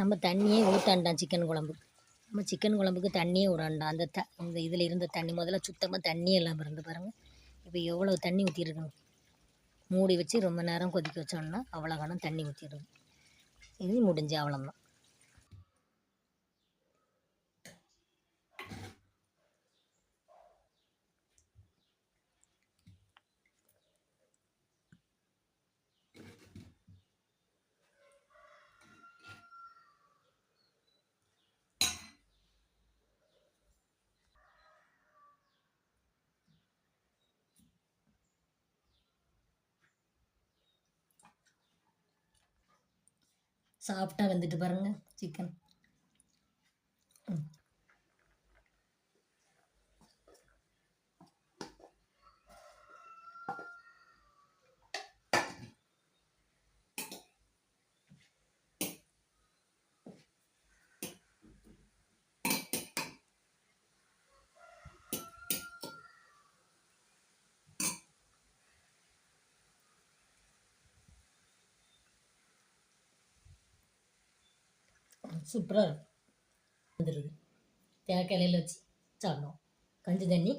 நம்ம தண்ணியே ஊற்றாண்டாம் சிக்கன் குழம்பு. நம்ம சிக்கன் குழம்புக்கு தண்ணியே விடாண்டாம். இந்த இதில் இருந்த தண்ணி முதல்ல சுத்தமாக தண்ணியே இல்லாமல் இருந்து பாருங்கள். இப்போ எவ்வளோ தண்ணி ஊற்றிருக்கணும். மூடி வச்சு ரொம்ப நேரம் கொதிக்க வச்சோம்னா அவ்வளோ கணம் தண்ணி ஊற்றிடுது. இது முடிஞ்சு அவ்வளோதான். சாஃப்டாக வெந்துட்டு பாருங்கள் சிக்கன். சூப்பராக வந்துடுது. தேங்காய் இலையில் வச்சு சாப்பிடுவோம். கஞ்சி தண்ணி